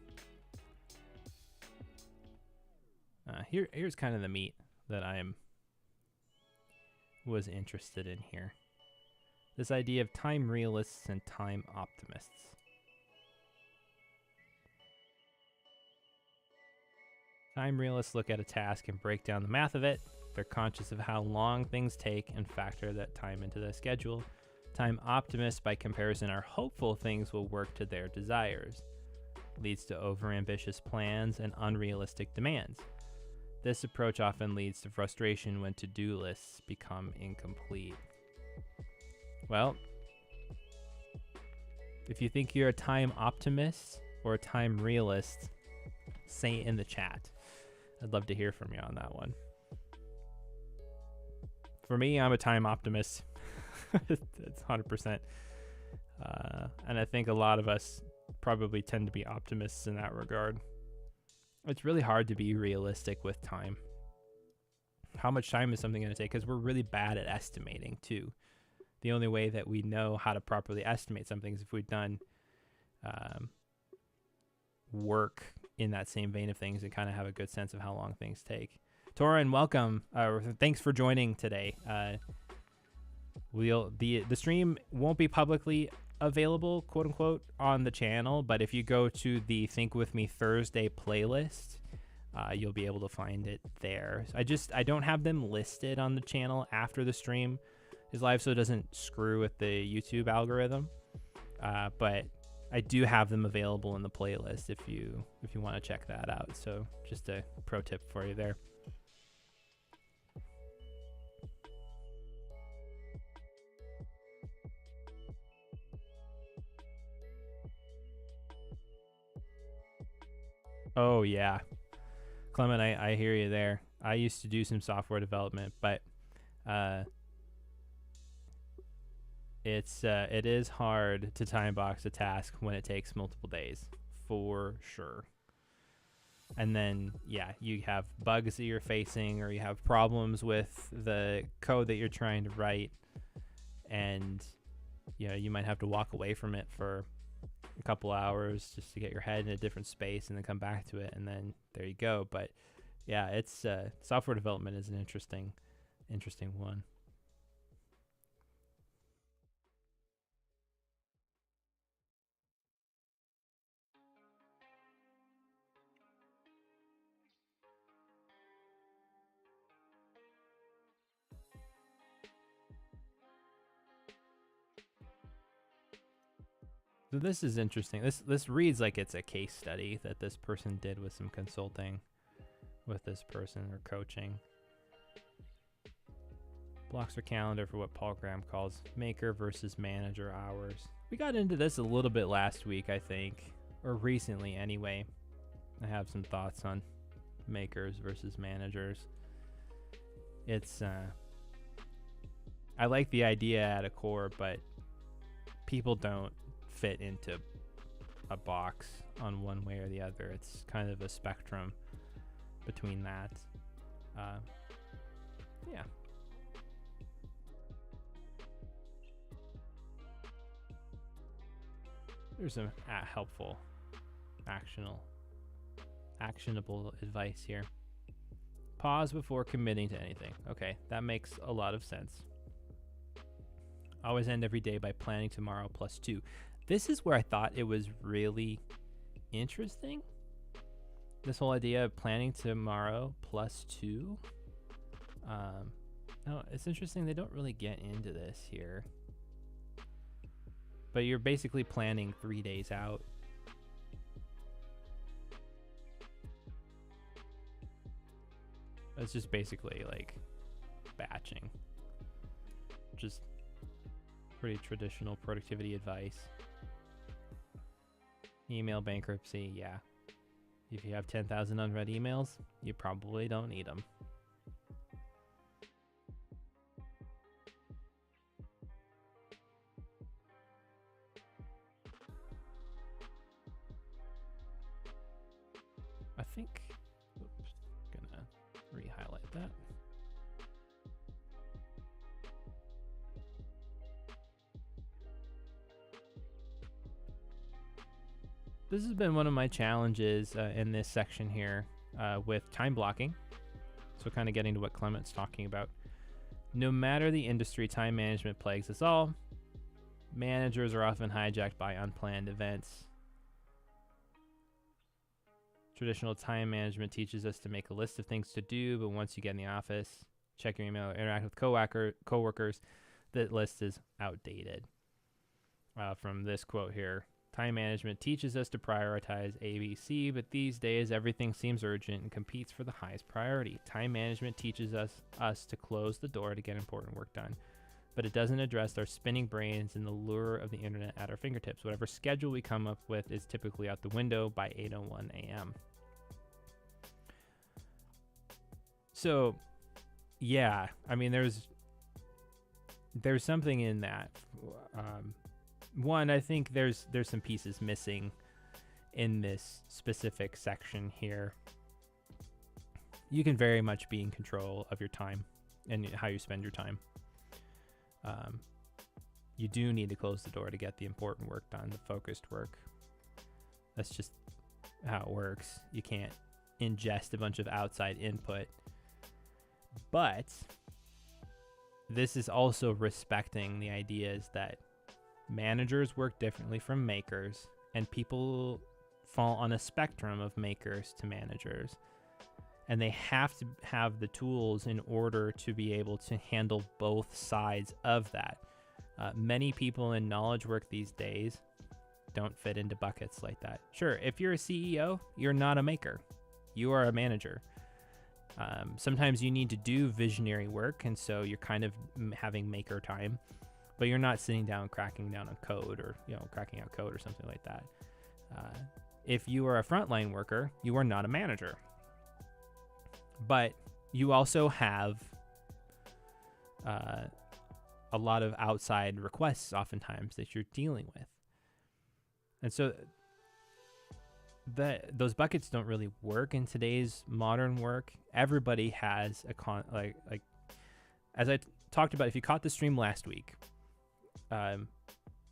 Here's kind of the meat that was interested in here. This idea of time realists and time optimists. Time realists look at a task and break down the math of it. They're conscious of how long things take and factor that time into the schedule. Time optimists, by comparison, are hopeful things will work to their desires. Leads to overambitious plans and unrealistic demands. This approach often leads to frustration when to-do lists become incomplete. Well, if you think you're a time optimist or a time realist, say it in the chat. I'd love to hear from you on that one. For me, I'm a time optimist. It's 100%. And I think a lot of us probably tend to be optimists in that regard. It's really hard to be realistic with time. How much time is something going to take? Because we're really bad at estimating too. The only way that we know how to properly estimate something is if we've done work in that same vein of things and kind of have a good sense of how long things take. Torin, welcome. Thanks for joining today. The stream won't be publicly available, quote unquote, on the channel, but if you go to the Think With Me Thursday playlist, you'll be able to find it there. I don't have them listed on the channel after the stream is live, so it doesn't screw with the YouTube algorithm. But I do have them available in the playlist if you want to check that out. So just a pro tip for you there. Oh yeah, Clement, I hear you there. I used to do some software development, but it is hard to time box a task when it takes multiple days, for sure. And then yeah, you have bugs that you're facing, or you have problems with the code that you're trying to write, and you might have to walk away from it for a couple hours just to get your head in a different space and then come back to it, and then there you go. But yeah, it's software development is an interesting one. So this is interesting. This reads like it's a case study that this person did with some consulting with this person or coaching. Blocks or calendar for what Paul Graham calls maker versus manager hours. We got into this a little bit last week, I think, or recently anyway. I have some thoughts on makers versus managers. It's I like the idea at a core, but people don't fit into a box on one way or the other. It's kind of a spectrum between that. Yeah. There's some helpful, actionable advice here. Pause before committing to anything. Okay, that makes a lot of sense. Always end every day by planning tomorrow +2. This is where I thought it was really interesting. This whole idea of planning tomorrow +2. No, it's interesting. They don't really get into this here. But you're basically planning 3 days out. It's just basically like batching. Just pretty traditional productivity advice. Email bankruptcy, yeah. If you have 10,000 unread emails, you probably don't need them. I think, oops, gonna re-highlight that. This has been one of my challenges in this section here with time blocking. So kind of getting to what Clement's talking about. No matter the industry, time management plagues us all. Managers are often hijacked by unplanned events. Traditional time management teaches us to make a list of things to do, but once you get in the office, check your email, interact with coworkers, that list is outdated. From this quote here, time management teaches us to prioritize ABC, but these days everything seems urgent and competes for the highest priority. Time management teaches us to close the door to get important work done, but it doesn't address our spinning brains and the lure of the internet at our fingertips. Whatever schedule we come up with is typically out the window by 8:01 a.m. So, yeah, I mean, there's something in that. One, I think there's some pieces missing in this specific section here. You can very much be in control of your time and how you spend your time. You do need to close the door to get the important work done, the focused work. That's just how it works. You can't ingest a bunch of outside input. But this is also respecting the ideas that managers work differently from makers, and people fall on a spectrum of makers to managers. And they have to have the tools in order to be able to handle both sides of that. Many people in knowledge work these days don't fit into buckets like that. Sure, if you're a CEO, you're not a maker. You are a manager. Sometimes you need to do visionary work, and so you're kind of having maker time, but you're not sitting down cracking down on code or cracking out code or something like that. If you are a frontline worker, you are not a manager. But you also have a lot of outside requests oftentimes that you're dealing with. And so those buckets don't really work in today's modern work. Everybody has a like as I talked about, if you caught the stream last week,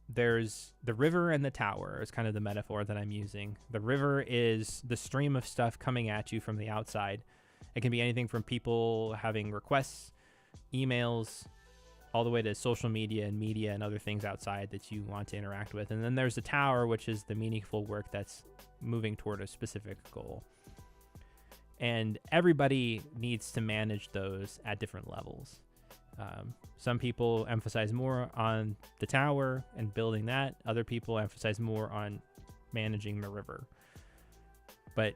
there's the river and the tower is kind of the metaphor that I'm using. The river is the stream of stuff coming at you from the outside. It can be anything from people having requests, emails, all the way to social media and other things outside that you want to interact with. And then there's the tower, which is the meaningful work that's moving toward a specific goal. And everybody needs to manage those at different levels. Some people emphasize more on the tower and building that. Other people emphasize more on managing the river. But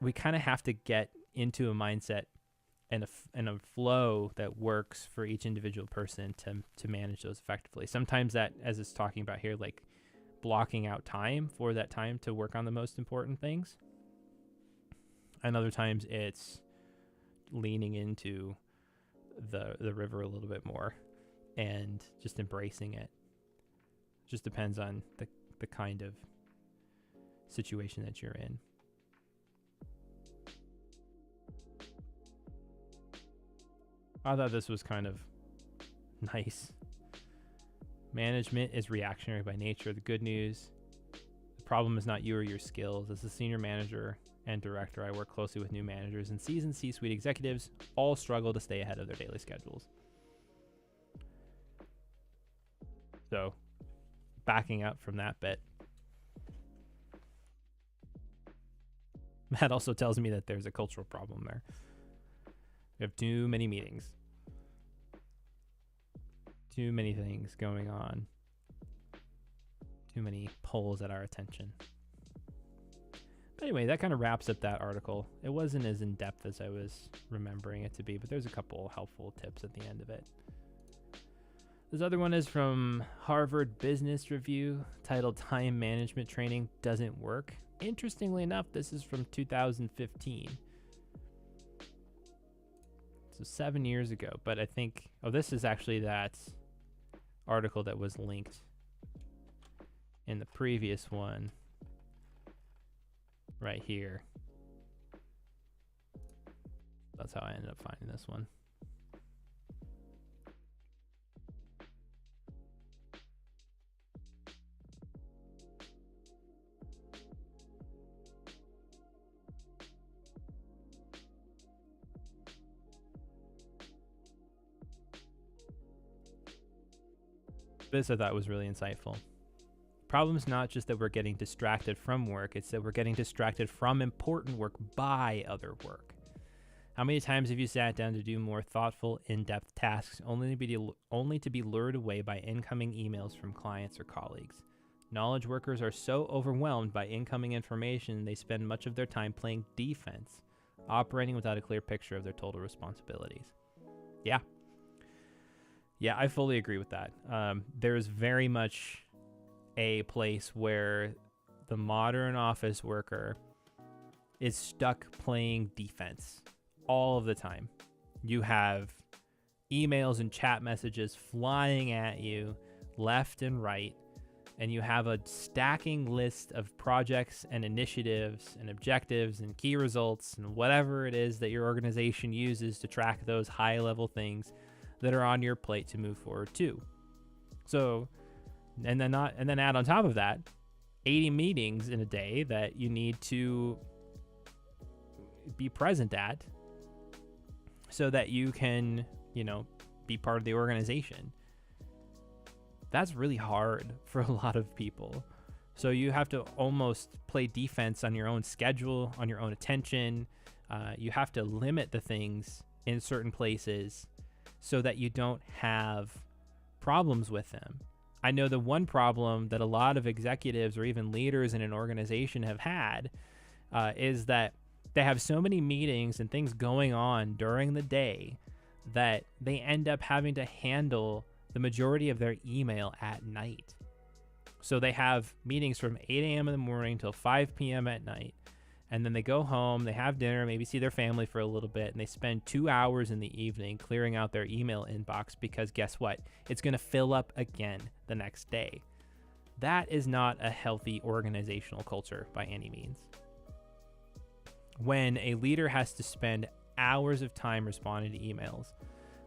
we kind of have to get into a mindset and a flow that works for each individual person to manage those effectively. Sometimes that, as it's talking about here, like blocking out time for that time to work on the most important things. And other times it's leaning into the river a little bit more and just embracing it. Just depends on the kind of situation that you're in. I thought this was kind of nice. Management is reactionary by nature. The good news, the problem is not you or your skills. As a senior manager and director, I work closely with new managers, and seasoned C-suite executives all struggle to stay ahead of their daily schedules. So, backing up from that bit, that also tells me that there's a cultural problem there. We have too many meetings. Too many things going on. Too many pulls at our attention. But anyway, that kind of wraps up that article. It wasn't as in-depth as I was remembering it to be, but there's a couple helpful tips at the end of it. This other one is from Harvard Business Review, titled Time Management Training Doesn't Work. Interestingly enough, this is from 2015. So 7 years ago, but I think, this is actually that article that was linked in the previous one right here. That's how I ended up finding this one. This I thought was really insightful. Problem's not just that we're getting distracted from work, it's that we're getting distracted from important work by other work. How many times have you sat down to do more thoughtful, in-depth tasks only to be lured away by incoming emails from clients or colleagues? Knowledge workers are so overwhelmed by incoming information they spend much of their time playing defense, operating without a clear picture of their total responsibilities. Yeah, I fully agree with that. There's very much a place where the modern office worker is stuck playing defense all of the time. You have emails and chat messages flying at you left and right, and you have a stacking list of projects and initiatives and objectives and key results and whatever it is that your organization uses to track those high-level things that are on your plate to move forward to. So, and then add on top of that 80 meetings in a day that you need to be present at so that you can, be part of the organization. That's really hard for a lot of people. So you have to almost play defense on your own schedule, on your own attention. You have to limit the things in certain places so that you don't have problems with them. I know the one problem that a lot of executives or even leaders in an organization have had is that they have so many meetings and things going on during the day that they end up having to handle the majority of their email at night. So they have meetings from 8 a.m. in the morning till 5 p.m. at night. And then they go home, they have dinner, maybe see their family for a little bit, and they spend 2 hours in the evening clearing out their email inbox because guess what? It's going to fill up again the next day. That is not a healthy organizational culture by any means. When a leader has to spend hours of time responding to emails,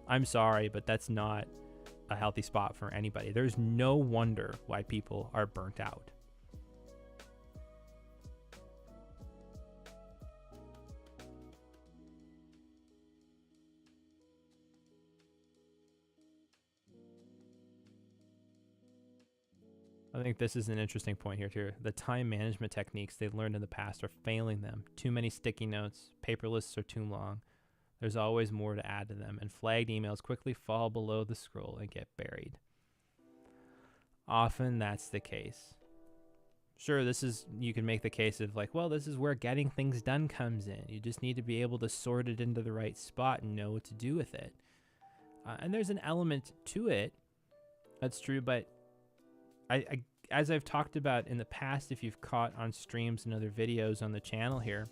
I'm sorry, but that's not a healthy spot for anybody. There's no wonder why people are burnt out. I think this is an interesting point here too. The time management techniques they've learned in the past are failing them. Too many sticky notes, paper lists are too long. There's always more to add to them, and flagged emails quickly fall below the scroll and get buried. Often that's the case. Sure, you can make the case of like, well, this is where getting things done comes in. You just need to be able to sort it into the right spot and know what to do with it. And there's an element to it. That's true, but I as I've talked about in the past, if you've caught on streams and other videos on the channel here,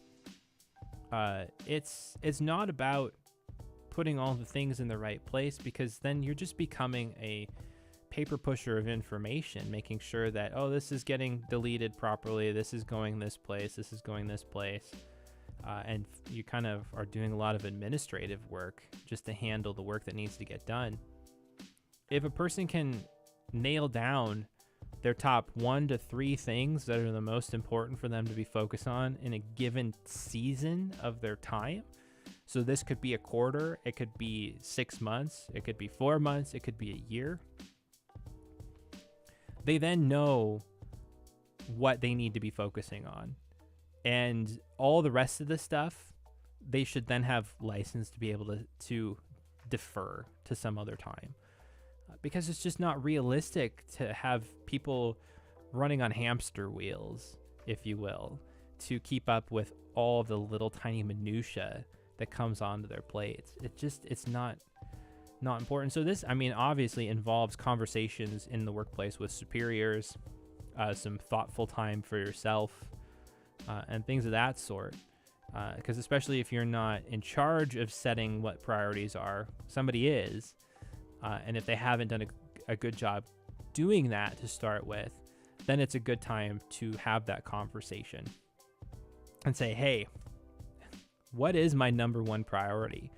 it's not about putting all the things in the right place, because then you're just becoming a paper pusher of information, making sure that, oh, this is getting deleted properly, this is going this place, this is going this place, and you kind of are doing a lot of administrative work just to handle the work that needs to get done. If a person can nail down their top 1 to 3 things that are the most important for them to be focused on in a given season of their time. So this could be a quarter, it could be 6 months, it could be 4 months, it could be a year. They then know what they need to be focusing on. And all the rest of the stuff, they should then have license to be able to defer to some other time. Because it's just not realistic to have people running on hamster wheels, if you will, to keep up with all of the little tiny minutia that comes onto their plates. It's not not important. So this, I mean, obviously involves conversations in the workplace with superiors, some thoughtful time for yourself, and things of that sort. Because especially if you're not in charge of setting what priorities are, somebody is, and if they haven't done a good job doing that to start with, then it's a good time to have that conversation and say, hey, what is my number one priority?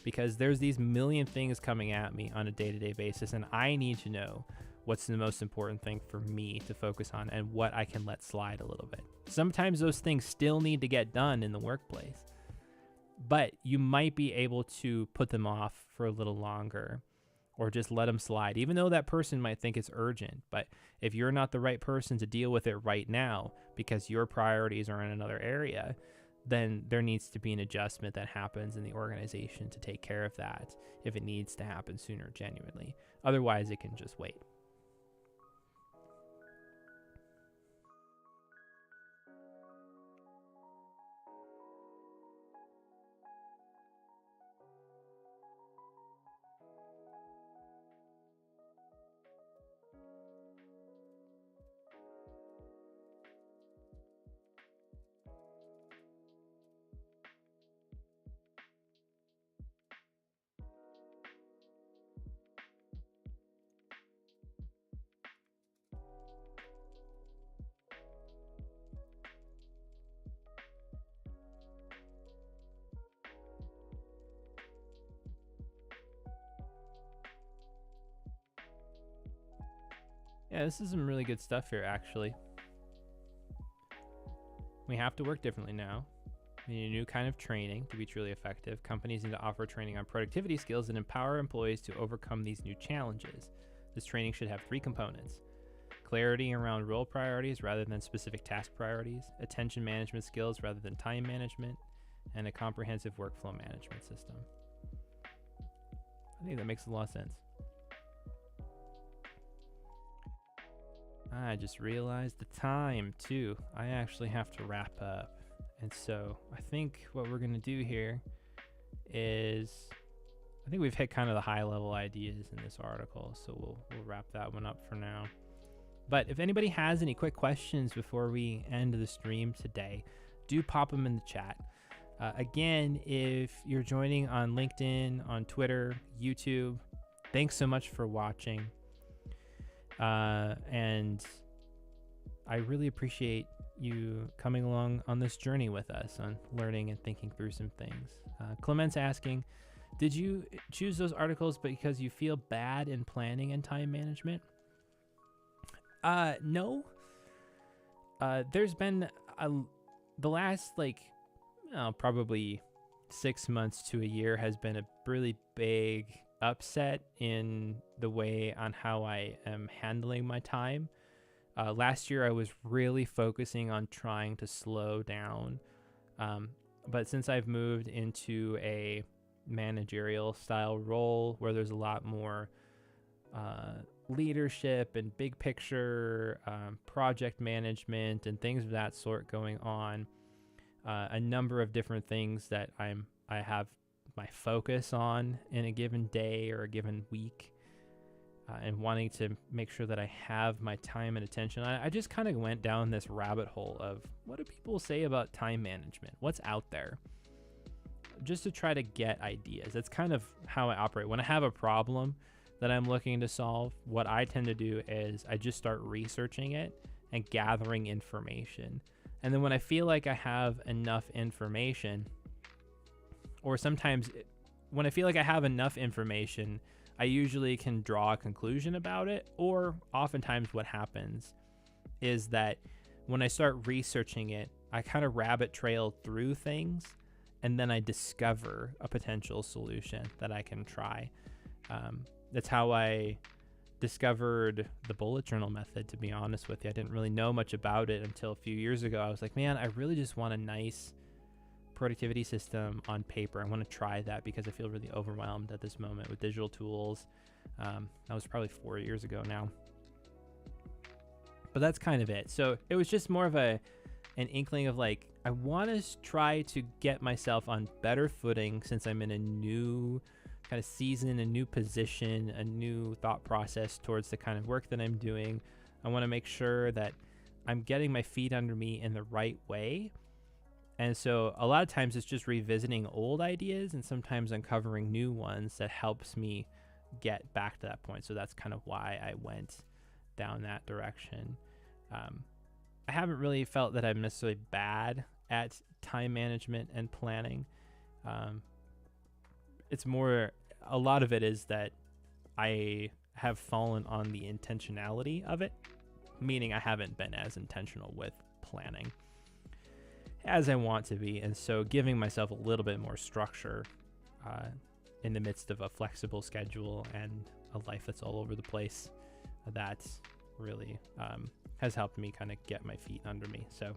Because there's these million things coming at me on a day-to-day basis, and I need to know what's the most important thing for me to focus on and what I can let slide a little bit. Sometimes those things still need to get done in the workplace, but you might be able to put them off for a little longer or just let them slide, even though that person might think it's urgent. But if you're not the right person to deal with it right now because your priorities are in another area, then there needs to be an adjustment that happens in the organization to take care of that if it needs to happen sooner, genuinely. Otherwise, it can just wait. Yeah, this is some really good stuff here, actually. We have to work differently now. We need a new kind of training to be truly effective. Companies need to offer training on productivity skills and empower employees to overcome these new challenges. This training should have 3 components: clarity around role priorities rather than specific task priorities, attention management skills rather than time management, and a comprehensive workflow management system. I think that makes a lot of sense. I just realized the time too. I actually have to wrap up. And so I think what we're going to do here is, I think we've hit kind of the high level ideas in this article. So we'll wrap that one up for now. But if anybody has any quick questions before we end the stream today, do pop them in the chat. Again, if you're joining on LinkedIn, on Twitter, YouTube, thanks so much for watching. And I really appreciate you coming along on this journey with us on learning and thinking through some things. Clement's asking, did you choose those articles because you feel bad in planning and time management? No. There's been the last probably 6 months to a year has been a really big upset in the way on how I am handling my time. Last year I was really focusing on trying to slow down, but since I've moved into a managerial style role where there's a lot more leadership and big picture project management and things of that sort going on, a number of different things that I have my focus on in a given day or a given week, and wanting to make sure that I have my time and attention. I just kind of went down this rabbit hole of what do people say about time management? What's out there? Just to try to get ideas. That's kind of how I operate. When I have a problem that I'm looking to solve, what I tend to do is I just start researching it and gathering information. And then when I feel like I have enough information, or sometimes when I feel like I have enough information, I usually can draw a conclusion about it. Or oftentimes what happens is that when I start researching it, I kind of rabbit trail through things, and then I discover a potential solution that I can try. That's how I discovered the bullet journal method, to be honest with you. I didn't really know much about it until a few years ago. I was like, man, I really just want a nice productivity system on paper. I want to try that because I feel really overwhelmed at this moment with digital tools. That was probably 4 years ago now. But that's kind of it. So it was just more of an inkling of like, I want to try to get myself on better footing since I'm in a new kind of season, a new position, a new thought process towards the kind of work that I'm doing. I want to make sure that I'm getting my feet under me in the right way. And so a lot of times it's just revisiting old ideas and sometimes uncovering new ones that helps me get back to that point. So that's kind of why I went down that direction. I haven't really felt that I'm necessarily bad at time management and planning. It's more, a lot of it is that I have fallen on the intentionality of it, meaning I haven't been as intentional with planning as I want to be. And so giving myself a little bit more structure in the midst of a flexible schedule and a life that's all over the place, that's really has helped me kind of get my feet under me. So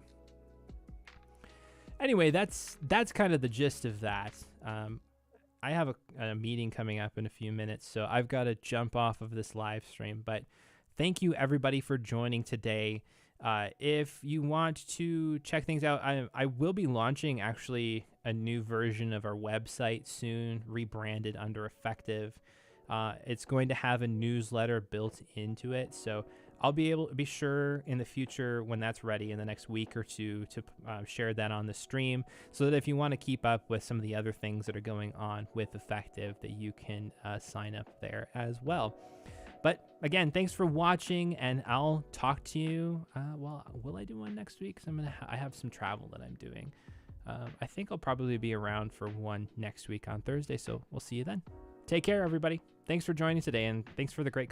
anyway, that's kind of the gist of that. I have a meeting coming up in a few minutes, so I've got to jump off of this live stream. But thank you, everybody, for joining today. If you want to check things out, I will be launching actually a new version of our website soon, rebranded under Effective. It's going to have a newsletter built into it, so I'll be able to be sure in the future when that's ready in the next week or two to share that on the stream, so that if you want to keep up with some of the other things that are going on with Effective, that you can sign up there as well. But again, thanks for watching, and I'll talk to you. Well, will I do one next week? Because I have some travel that I'm doing. I think I'll probably be around for one next week on Thursday, so we'll see you then. Take care, everybody. Thanks for joining today, and thanks for the great comments.